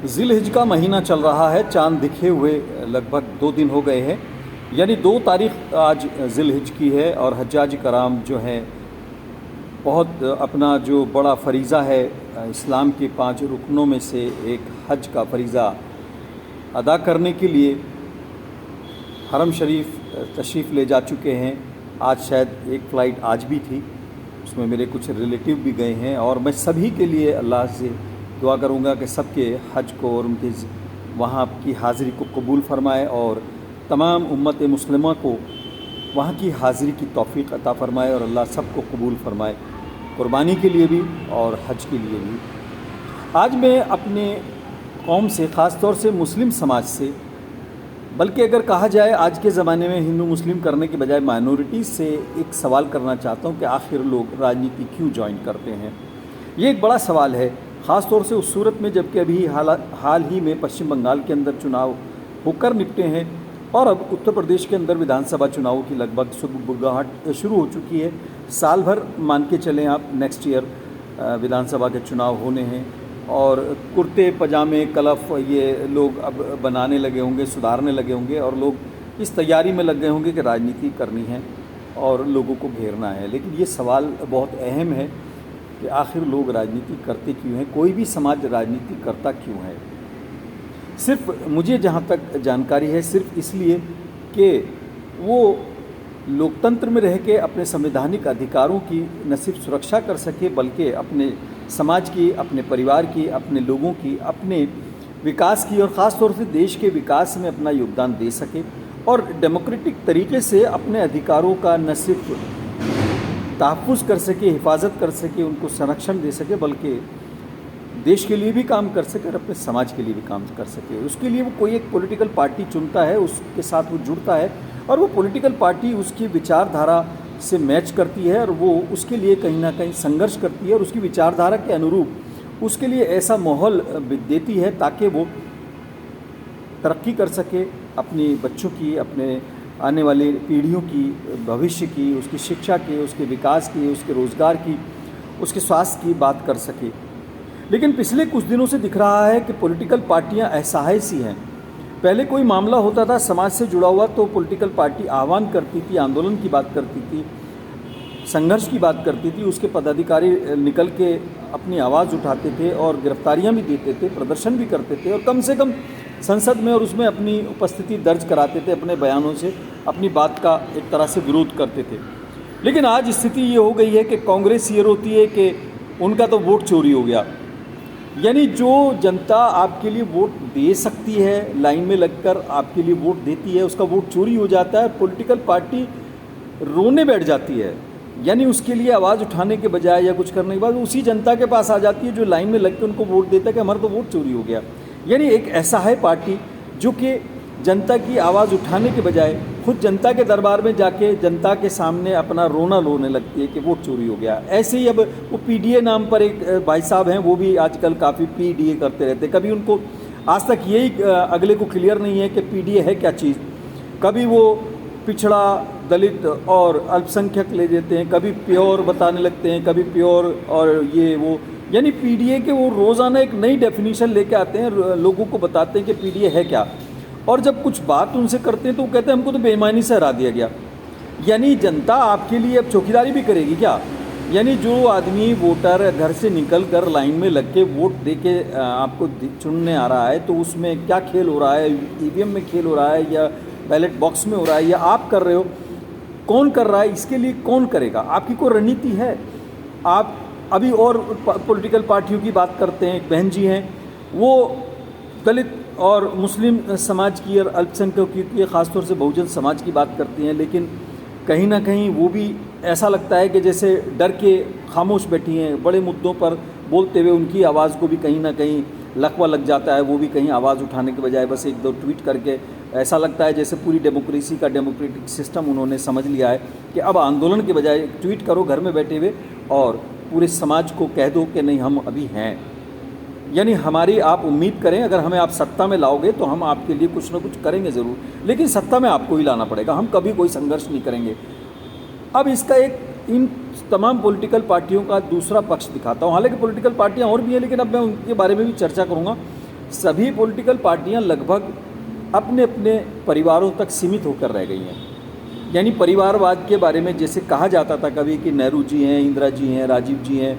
ज़िल-हिज्ज का महीना चल रहा है। चाँद दिखे हुए लगभग 2 दिन हो गए हैं, यानी 2 तारीख़ आज ज़िल-हिज्ज की है। और हज्जाज कराम जो हैं बहुत अपना जो बड़ा फ़रीज़ा है, इस्लाम के 5 रुकनों में से एक हज का फ़रीज़ा अदा करने के लिए हरम शरीफ तशरीफ़ ले जा चुके हैं। आज शायद एक फ़्लाइट आज भी थी, उसमें मेरे कुछ रिलेटिव भी गए हैं। और मैं सभी के लिए अल्लाह से दुआ करूँगा कि सबके हज को और उनके वहाँ की हाज़िरी को कबूल फ़रमाए और तमाम उम्मत मुस्लिमा को वहाँ की हाज़िरी की तौफ़ीक़ अता फ़रमाए और अल्लाह सबको कबूल फ़रमाए, क़ुरबानी के लिए भी और हज के लिए भी। आज मैं अपने कौम से, ख़ास तौर से मुस्लिम समाज से, बल्कि अगर कहा जाए आज के ज़माने में हिंदू मुस्लिम करने के बजाय माइनॉरिटीज़ से एक सवाल करना चाहता हूँ कि आखिर लोग राजनीति क्यों ज्वाइन करते हैं। ये एक बड़ा सवाल है, ख़ास तौर से उस सूरत में जबकि अभी हाल ही में पश्चिम बंगाल के अंदर चुनाव होकर निपटे हैं और अब उत्तर प्रदेश के अंदर विधानसभा चुनावों की लगभग सुगबुगाहट शुरू हो चुकी है। साल भर मान के चलें आप, नेक्स्ट ईयर विधानसभा के चुनाव होने हैं और कुर्ते पजामे कलफ ये लोग अब बनाने लगे होंगे, सुधारने लगे होंगे और लोग इस तैयारी में लग गए होंगे कि राजनीति करनी है और लोगों को घेरना है। लेकिन ये सवाल बहुत अहम है कि आखिर लोग राजनीति करते क्यों हैं, कोई भी समाज राजनीति करता क्यों है। सिर्फ मुझे जहाँ तक जानकारी है, सिर्फ इसलिए कि वो लोकतंत्र में रह के अपने संवैधानिक अधिकारों की न सिर्फ सुरक्षा कर सके बल्कि अपने समाज की, अपने परिवार की, अपने लोगों की, अपने विकास की और ख़ास तौर से देश के विकास में अपना योगदान दे सके और डेमोक्रेटिक तरीके से अपने अधिकारों का न सिर्फ तहफ़्फ़ुज़ कर सके, हिफाजत कर सके, उनको संरक्षण दे सके, बल्कि देश के लिए भी काम कर सके और अपने समाज के लिए भी काम कर सके। उसके लिए वो कोई एक पॉलिटिकल पार्टी चुनता है, उसके साथ वो जुड़ता है और वो पॉलिटिकल पार्टी उसकी विचारधारा से मैच करती है और वो उसके लिए कहीं ना कहीं संघर्ष करती है और उसकी विचारधारा के अनुरूप उसके लिए ऐसा माहौल देती है ताकि वो तरक्की कर सके, अपनी बच्चों की, अपने आने वाली पीढ़ियों की भविष्य की, उसकी शिक्षा की, उसके विकास की, उसके रोज़गार की, उसके स्वास्थ्य की बात कर सके। लेकिन पिछले कुछ दिनों से दिख रहा है कि पॉलिटिकल पार्टियां असहाय सी हैं। पहले कोई मामला होता था समाज से जुड़ा हुआ तो पॉलिटिकल पार्टी आह्वान करती थी, आंदोलन की बात करती थी, संघर्ष की बात करती थी, उसके पदाधिकारी निकल के अपनी आवाज़ उठाते थे और गिरफ्तारियां भी देते थे, प्रदर्शन भी करते थे और कम से कम संसद में और उसमें अपनी उपस्थिति दर्ज कराते थे, अपने बयानों से अपनी बात का एक तरह से विरोध करते थे। लेकिन आज स्थिति ये हो गई है कि कांग्रेस ये रोती है कि उनका तो वोट चोरी हो गया। यानी जो जनता आपके लिए वोट दे सकती है, लाइन में लगकर आपके लिए वोट देती है, उसका वोट चोरी हो जाता है। पॉलिटिकल पार्टी रोने बैठ जाती है, यानी उसके लिए आवाज़ उठाने के बजाय या कुछ करने के बाद उसी जनता के पास आ जाती है जो लाइन में लग के उनको वोट देता है कि हमारा तो वोट चोरी हो गया। यानी एक ऐसा है पार्टी जो कि जनता की आवाज़ उठाने के बजाय खुद जनता के दरबार में जाके जनता के सामने अपना रोना रोने लगती है कि वोट चोरी हो गया। ऐसे ही अब वो पीडीए नाम पर एक भाई साहब हैं, वो भी आजकल काफ़ी पीडीए करते रहते हैं। कभी उनको आज तक यही अगले को क्लियर नहीं है कि पीडीए है क्या चीज़। कभी वो पिछड़ा, दलित और अल्पसंख्यक ले देते हैं, कभी प्योर बताने लगते हैं, कभी प्योर और ये वो, यानी पीडीए के वो रोज़ाना एक नई डेफिनेशन लेके आते हैं, लोगों को बताते हैं कि पीडीए है क्या। और जब कुछ बात उनसे करते हैं तो वो कहते हैं हमको तो बेईमानी से हरा दिया गया। यानी जनता आपके लिए अब चौकीदारी भी करेगी क्या? यानी जो आदमी वोटर घर से निकल कर लाइन में लग के वोट दे के आपको चुनने आ रहा है तो उसमें क्या खेल हो रहा है? ईवीएम में खेल हो रहा है या बैलेट बॉक्स में हो रहा है या आप कर रहे हो? कौन कर रहा है? इसके लिए कौन करेगा? आपकी कोई रणनीति है? आप अभी और पॉलिटिकल पार्टियों की बात करते हैं, एक बहन जी हैं, वो दलित और मुस्लिम समाज की और अल्पसंख्यकों की, ख़ासतौर से बहुजन समाज की बात करती हैं, लेकिन कहीं ना कहीं वो भी ऐसा लगता है कि जैसे डर के खामोश बैठी हैं। बड़े मुद्दों पर बोलते हुए उनकी आवाज़ को भी कहीं ना कहीं लकवा लग जाता है, वो भी कहीं आवाज़ उठाने के बजाय बस एक दो ट्वीट करके ऐसा लगता है जैसे पूरी डेमोक्रेसी का डेमोक्रेटिक सिस्टम उन्होंने समझ लिया है कि अब आंदोलन के बजाय ट्वीट करो घर में बैठे हुए और पूरे समाज को कह दो कि नहीं हम अभी हैं। यानी हमारी आप उम्मीद करें, अगर हमें आप सत्ता में लाओगे तो हम आपके लिए कुछ ना कुछ करेंगे ज़रूर, लेकिन सत्ता में आपको ही लाना पड़ेगा, हम कभी कोई संघर्ष नहीं करेंगे। अब इसका एक इन तमाम पॉलिटिकल पार्टियों का दूसरा पक्ष दिखाता हूँ। हालांकि पॉलिटिकल पार्टियाँ और भी हैं लेकिन अब मैं उनके बारे में भी चर्चा करूँगा। सभी पॉलिटिकल पार्टियां लगभग अपने अपने परिवारों तक सीमित होकर रह गई हैं। यानी परिवारवाद के बारे में जैसे कहा जाता था कभी कि नेहरू जी हैं, इंदिरा जी हैं, राजीव जी हैं,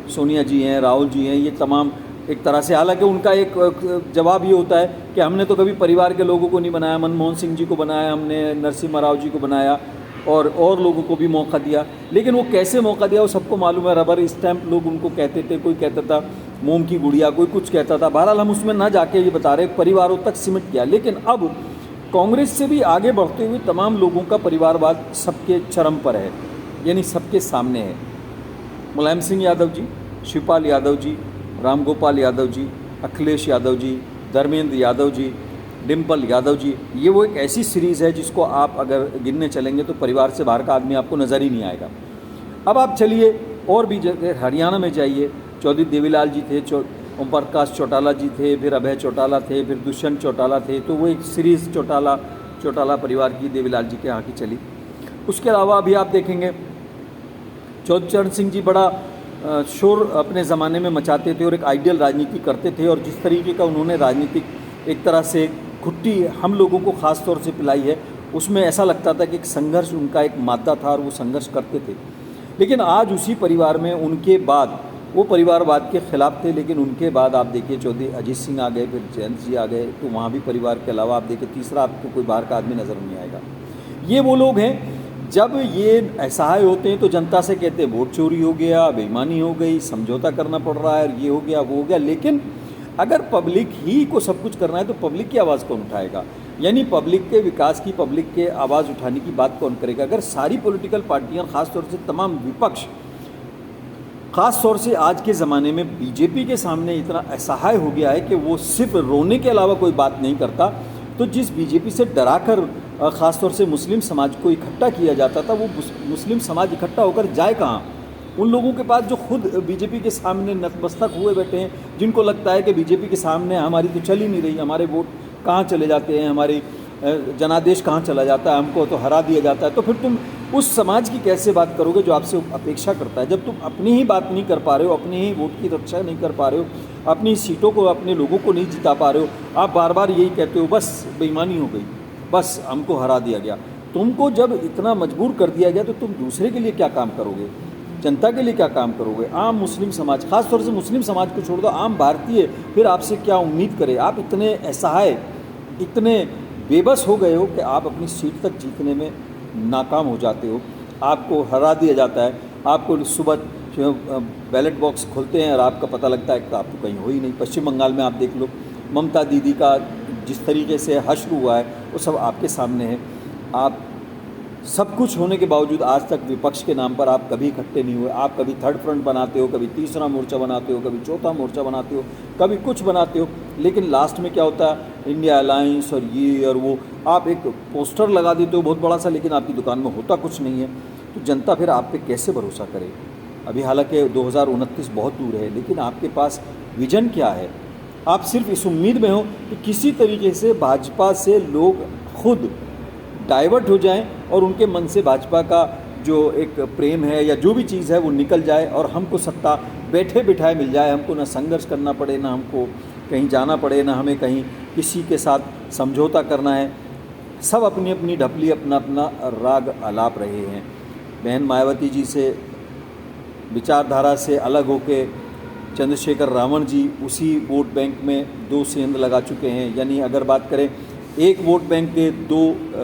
सोनिया जी हैं, राहुल जी हैं, ये तमाम एक तरह से, हालांकि उनका एक जवाब ये होता है कि हमने तो कभी परिवार के लोगों को नहीं बनाया, मनमोहन सिंह जी को बनाया हमने, नरसिम्हा राव जी को बनाया और लोगों को भी मौका दिया। लेकिन वो कैसे मौका दिया वो सबको मालूम है। रबर स्टैंप लोग उनको कहते थे, कोई कहता था मोम की गुड़िया, कोई कुछ कहता था। बहरहाल हम उसमें ना जाके ये बता रहे परिवारों तक सिमट गया। लेकिन अब कांग्रेस से भी आगे बढ़ते हुए तमाम लोगों का परिवारवाद सबके चरम पर है, यानी सबके सामने है। मुलायम सिंह यादव जी, शिवपाल यादव जी, रामगोपाल यादव जी, अखिलेश यादव जी, धर्मेंद्र यादव जी, डिम्पल यादव जी, ये वो एक ऐसी सीरीज़ है जिसको आप अगर गिनने चलेंगे तो परिवार से बाहर का आदमी आपको नज़र ही नहीं आएगा। अब आप चलिए और भी जगह, हरियाणा में जाइए, चौधरी देवीलाल जी थे, ओम प्रकाश चौटाला जी थे, फिर अभय चौटाला थे, फिर दुष्यंत चौटाला थे, तो वो एक सीरीज़ चौटाला परिवार की देवीलाल जी के यहाँ की चली। उसके अलावा अभी आप देखेंगे चौधरी चरण सिंह जी बड़ा शोर अपने ज़माने में मचाते थे और एक आइडियल राजनीति करते थे, और जिस तरीके का उन्होंने राजनीतिक एक तरह से घुट्टी हम लोगों को ख़ास तौर से पिलाई है, उसमें ऐसा लगता था कि एक संघर्ष उनका एक मादा था और वो संघर्ष करते थे। लेकिन आज उसी परिवार में उनके बाद वो परिवारवाद के ख़िलाफ़ थे, लेकिन उनके बाद आप देखिए चौधरी अजीत सिंह आ गए, फिर जयंत जी आ गए, तो वहाँ भी परिवार के अलावा आप देखिए तीसरा आपको कोई बाहर का आदमी नज़र नहीं आएगा। ये वो लोग हैं जब ये असहाय होते हैं तो जनता से कहते हैं वोट चोरी हो गया, बेईमानी हो गई, समझौता करना पड़ रहा है, ये हो गया वो हो गया। लेकिन अगर पब्लिक ही को सब कुछ करना है तो पब्लिक की आवाज़ कौन उठाएगा? यानी पब्लिक के विकास की, पब्लिक के आवाज़ उठाने की बात कौन करेगा? अगर सारी पॉलिटिकल पार्टियां, ख़ासतौर से तमाम विपक्ष, ख़ास तौर से आज के ज़माने में बीजेपी के सामने इतना असहाय हो गया है कि वो सिर्फ रोने के अलावा कोई बात नहीं करता, तो जिस बीजेपी से डराकर ख़ास तौर से मुस्लिम समाज को इकट्ठा किया जाता था, वो मुस्लिम समाज इकट्ठा होकर जाए कहाँ? उन लोगों के पास जो खुद बीजेपी के सामने नतमस्तक हुए बैठे हैं, जिनको लगता है कि बीजेपी के सामने हमारी तो चल ही नहीं रही, हमारे वोट कहाँ चले जाते हैं, हमारी जनादेश कहाँ चला जाता है, हमको तो हरा दिया जाता है, तो फिर तुम उस समाज की कैसे बात करोगे जो आपसे अपेक्षा करता है? जब तुम अपनी ही बात नहीं कर पा रहे हो, अपनी ही वोट की रक्षा नहीं कर पा रहे हो, अपनी सीटों को, अपने लोगों को नहीं जिता पा रहे हो, आप बार बार यही कहते हो बस बेईमानी हो गई, बस हमको हरा दिया गया। तुमको जब इतना मजबूर कर दिया गया तो तुम दूसरे के लिए क्या काम करोगे? जनता के लिए क्या काम करोगे? आम मुस्लिम समाज, खास तौर से मुस्लिम समाज को छोड़ दो, आम भारतीय फिर आपसे क्या उम्मीद करे? आप इतने असहाय, इतने बेबस हो गए हो कि आप अपनी सीट तक जीतने में नाकाम हो जाते हो, आपको हरा दिया जाता है। आपको सुबह बैलेट बॉक्स खोलते हैं और आपका पता लगता है कि आप तो कहीं हो ही नहीं। पश्चिम बंगाल में आप देख लो, ममता दीदी का जिस तरीके से हश्र हुआ है वो सब आपके सामने है। आप सब कुछ होने के बावजूद आज तक विपक्ष के नाम पर आप कभी इकट्ठे नहीं हुए। आप कभी थर्ड फ्रंट बनाते हो, कभी तीसरा मोर्चा बनाते हो, कभी चौथा मोर्चा बनाते हो, कभी कुछ बनाते हो, लेकिन लास्ट में क्या होता है? इंडिया अलायंस और ये और वो, आप एक पोस्टर लगा देते हो बहुत बड़ा सा, लेकिन आपकी दुकान में होता कुछ नहीं है। तो जनता फिर आप पे कैसे भरोसा करे? अभी हालांकि 2029 बहुत दूर है, लेकिन आपके पास विजन क्या है? आप सिर्फ इस उम्मीद में हो कि किसी तरीके से भाजपा से लोग खुद डाइवर्ट हो जाएं और उनके मन से भाजपा का जो एक प्रेम है या जो भी चीज़ है वो निकल जाए और हमको सत्ता बैठे बिठाए मिल जाए। हमको ना संघर्ष करना पड़े, ना हमको कहीं जाना पड़े, ना हमें कहीं किसी के साथ समझौता करना है। सब अपनी अपनी ढपली, अपना अपना राग आलाप रहे हैं। बहन मायावती जी से विचारधारा से अलग होके चंद्रशेखर रावण जी उसी वोट बैंक में दो सेंध लगा चुके हैं। यानी अगर बात करें, एक वोट बैंक के दो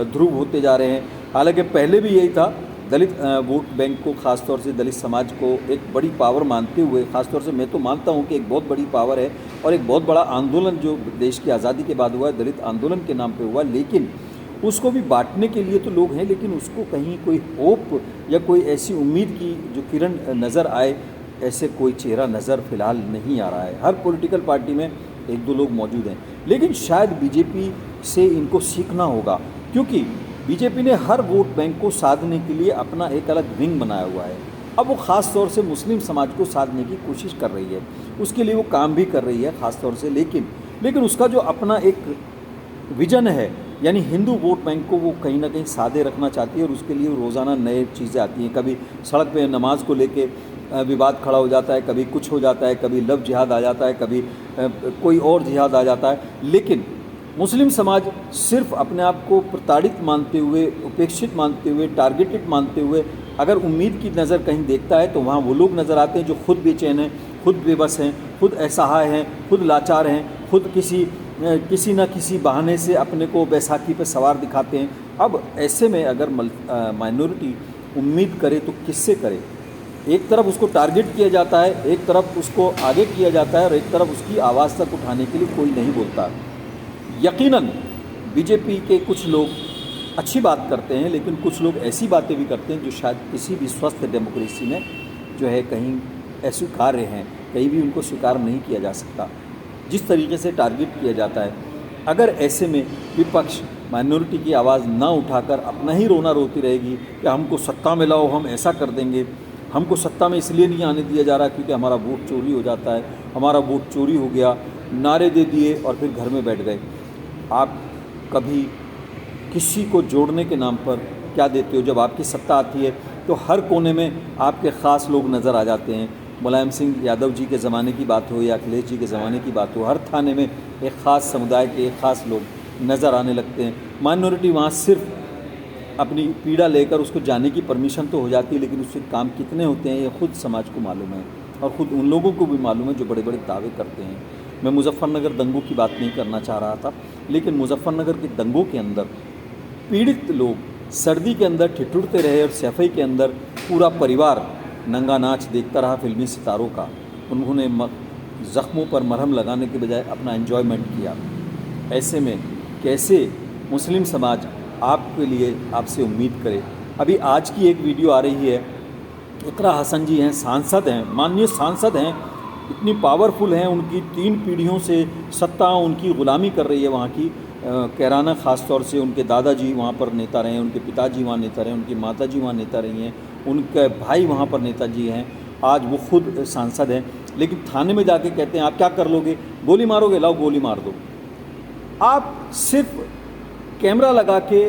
ध्रुव होते जा रहे हैं। हालांकि पहले भी यही था, दलित वोट बैंक को, ख़ास तौर से दलित समाज को एक बड़ी पावर मानते हुए, ख़ास तौर से मैं तो मानता हूं कि एक बहुत बड़ी पावर है और एक बहुत बड़ा आंदोलन जो देश की आज़ादी के बाद हुआ है, दलित आंदोलन के नाम पे हुआ। लेकिन उसको भी बांटने के लिए तो लोग हैं, लेकिन उसको कहीं कोई होप या कोई ऐसी उम्मीद की जो किरण नज़र आए, ऐसे कोई चेहरा नज़र फ़िलहाल नहीं आ रहा है। हर पॉलिटिकल पार्टी में एक दो लोग मौजूद हैं, लेकिन शायद बीजेपी से इनको सीखना होगा, क्योंकि बीजेपी ने हर वोट बैंक को साधने के लिए अपना एक अलग विंग बनाया हुआ है। अब वो ख़ास तौर से मुस्लिम समाज को साधने की कोशिश कर रही है, उसके लिए वो काम भी कर रही है ख़ास तौर से, लेकिन उसका जो अपना एक विजन है यानी हिंदू वोट बैंक को वो कहीं ना कहीं सादे रखना चाहती है और उसके लिए रोज़ाना नए चीज़ें आती हैं। कभी सड़क पे नमाज को लेके विवाद खड़ा हो जाता है, कभी कुछ हो जाता है, कभी लव जिहाद आ जाता है, कभी कोई और जिहाद आ जाता है। लेकिन मुस्लिम समाज सिर्फ अपने आप को प्रताड़ित मानते हुए, उपेक्षित मानते हुए, टारगेटेड मानते हुए अगर उम्मीद की नज़र कहीं देखता है तो वहाँ वो लोग नज़र आते हैं जो खुद बेचैन हैं, खुद बेबस हैं, खुद असहाय हैं, खुद लाचार हैं, खुद किसी न किसी बहाने से अपने को बैसाखी पर सवार दिखाते हैं। अब ऐसे में अगर माइनॉरिटी उम्मीद करे तो किससे करे? एक तरफ उसको टारगेट किया जाता है, एक तरफ उसको आगे किया जाता है और एक तरफ उसकी आवाज़ तक उठाने के लिए कोई नहीं बोलता। यकीनन बीजेपी के कुछ लोग अच्छी बात करते हैं, लेकिन कुछ लोग ऐसी बातें भी करते हैं जो शायद किसी भी स्वस्थ डेमोक्रेसी में जो है कहीं अस्वीकार्य हैं, कहीं भी उनको स्वीकार नहीं किया जा सकता। जिस तरीके से टारगेट किया जाता है, अगर ऐसे में विपक्ष माइनॉरिटी की आवाज़ ना उठाकर अपना ही रोना रोती रहेगी कि हमको सत्ता में लाओ, हम ऐसा कर देंगे, हमको सत्ता में इसलिए नहीं आने दिया जा रहा क्योंकि हमारा वोट चोरी हो जाता है, हमारा वोट चोरी हो गया, नारे दे दिए और फिर घर में बैठ गए। आप कभी किसी को जोड़ने के नाम पर क्या देते हो? जब आपकी सत्ता आती है तो हर कोने में आपके ख़ास लोग नज़र आ जाते हैं। मुलायम सिंह यादव जी के ज़माने की बात हो या अखिलेश जी के ज़माने की बात हो, हर थाने में एक ख़ास समुदाय के एक ख़ास लोग नज़र आने लगते हैं। माइनॉरिटी वहाँ सिर्फ अपनी पीड़ा लेकर उसको जाने की परमिशन तो हो जाती है, लेकिन उसके काम कितने होते हैं ये खुद समाज को मालूम है और ख़ुद उन लोगों को भी मालूम है जो बड़े बड़े दावे करते हैं। मैं मुजफ्फरनगर दंगों की बात नहीं करना चाह रहा था, लेकिन मुजफ्फरनगर के दंगों के अंदर पीड़ित लोग सर्दी के अंदर ठिठुरते रहे और सैफई के अंदर पूरा परिवार नंगा नाच देखता रहा फिल्मी सितारों का। उन्होंने ज़ख्मों पर मरहम लगाने के बजाय अपना एन्जॉयमेंट किया। ऐसे में कैसे मुस्लिम समाज आपके लिए आपसे उम्मीद करे? अभी आज की एक वीडियो आ रही है, इकरा हसन जी हैं, सांसद हैं, माननीय सांसद हैं, इतनी पावरफुल हैं, उनकी 3 पीढ़ियों से सत्ता उनकी ग़ुलामी कर रही है वहाँ की। कैराना ख़ास तौर से उनके दादाजी वहाँ पर नेता रहे हैं, उनके पिताजी वहाँ नेता रहे हैं, उनकी माताजी वहाँ नेता रही हैं, उनके भाई वहाँ पर नेताजी हैं, आज वो खुद सांसद हैं। लेकिन थाने में जाके कहते हैं आप क्या कर लोगे? गोली मारोगे? लाओ गोली मार दो। आप सिर्फ कैमरा लगा के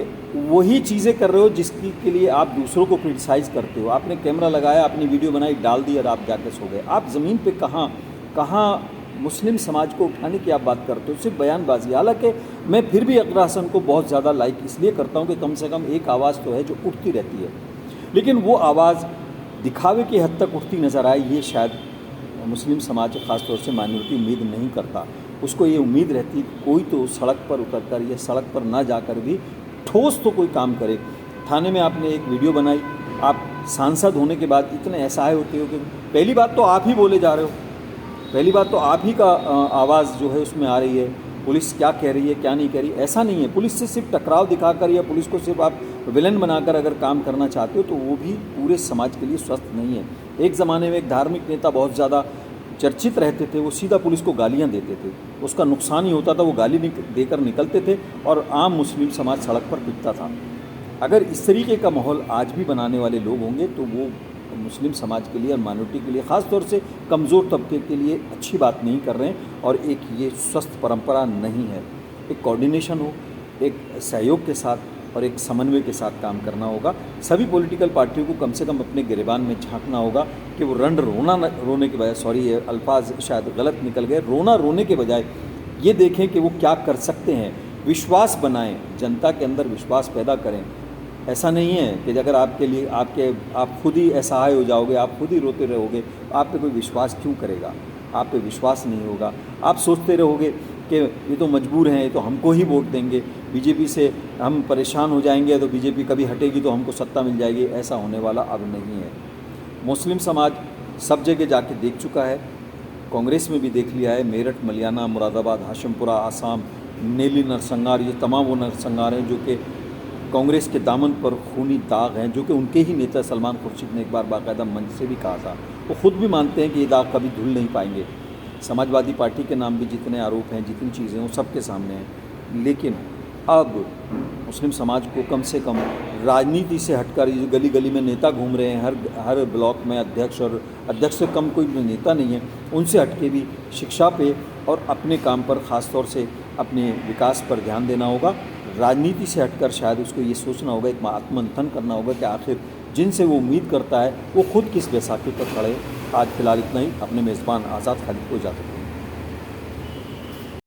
वही चीज़ें कर रहे हो जिसकी के लिए आप दूसरों को क्रिटिसाइज़ करते हो। आपने कैमरा लगाया, अपनी वीडियो बनाई, डाल दी और आप जाके सो गए। आप ज़मीन पे कहाँ मुस्लिम समाज को उठाने की आप बात करते हो? सिर्फ बयानबाजी। हालांकि मैं फिर भी इकरा हसन को बहुत ज़्यादा लाइक इसलिए करता हूँ कि कम से कम एक आवाज़ तो है जो उठती रहती है, लेकिन वो आवाज़ दिखावे की हद तक उठती नज़र आए ये शायद मुस्लिम समाज ख़ासतौर से माइनॉरिटी उम्मीद नहीं करता। उसको ये उम्मीद रहती कि कोई तो सड़क पर उतरकर या सड़क पर ना जाकर भी ठोस तो कोई काम करे। थाने में आपने एक वीडियो बनाई, आप सांसद होने के बाद इतने असहाय होते हो कि पहली बात तो आप ही बोले जा रहे हो, पहली बात तो आप ही का आवाज़ जो है उसमें आ रही है। पुलिस क्या कह रही है क्या नहीं कह रही, ऐसा नहीं है। पुलिस से सिर्फ टकराव दिखाकर या पुलिस को सिर्फ आप विलन बनाकर अगर काम करना चाहते हो तो वो भी पूरे समाज के लिए स्वस्थ नहीं है। एक ज़माने में एक धार्मिक नेता बहुत ज़्यादा चर्चित रहते थे, वो सीधा पुलिस को गालियाँ देते थे, उसका नुकसान ही होता था, वो गाली देकर निकलते थे और आम मुस्लिम समाज सड़क पर पिटता था। अगर इस तरीके का माहौल आज भी बनाने वाले लोग होंगे तो वो मुस्लिम समाज के लिए और माइनॉरिटी के लिए, ख़ास तौर से कमज़ोर तबके के लिए अच्छी बात नहीं कर रहे हैं और एक ये स्वस्थ परंपरा नहीं है। एक कोऑर्डिनेशन हो, एक सहयोग के साथ और एक समन्वय के साथ काम करना होगा। सभी पॉलिटिकल पार्टियों को कम से कम अपने गिरेबान में झांकना होगा कि वो रोने के बजाय, सॉरी ये अल्फाज शायद गलत निकल गए, रोने के बजाय ये देखें कि वो क्या कर सकते हैं, विश्वास बनाएं, जनता के अंदर विश्वास पैदा करें। ऐसा नहीं है कि अगर आपके लिए आप खुद ही असहाय हो जाओगे, आप खुद ही रोते रहोगे, आप पे कोई विश्वास क्यों करेगा? आप पे विश्वास नहीं होगा। आप सोचते रहोगे कि ये तो मजबूर हैं, ये तो हमको ही वोट देंगे, बीजेपी से हम परेशान हो जाएंगे तो बीजेपी कभी हटेगी तो हमको सत्ता मिल जाएगी। ऐसा होने वाला अब नहीं है। मुस्लिम समाज सब जगह जाके देख चुका है, कांग्रेस में भी देख लिया है। मेरठ, मलियाना, मुरादाबाद, हाशिमपुरा, आसाम, नेली नरसंहार, ये तमाम वो नरसंहार हैं जो कि कांग्रेस के दामन पर खूनी दाग हैं, जो कि उनके ही नेता सलमान खुर्शीद ने एक बार बाकायदा मंच से भी कहा था। वो खुद भी मानते हैं कि ये दाग कभी धुल नहीं पाएंगे। समाजवादी पार्टी के नाम भी जितने आरोप हैं, जितनी चीज़ें, वो सबके सामने हैं। लेकिन अब मुस्लिम समाज को कम से कम राजनीति से हटकर, ये जो गली गली में नेता घूम रहे हैं, हर ब्लॉक में अध्यक्ष और अध्यक्ष से कम कोई नेता नहीं है, उनसे हटके भी शिक्षा पे और अपने काम पर ख़ास तौर से अपने विकास पर ध्यान देना होगा। राजनीति से हटकर शायद उसको ये सोचना होगा, एक आत्ममंथन करना होगा कि आखिर जिनसे वो उम्मीद करता है वो खुद किस बैसाखी पर खड़े। आज फिलहाल इतना ही। अपने मेज़बान आज़ाद खालिद को इजाज़त।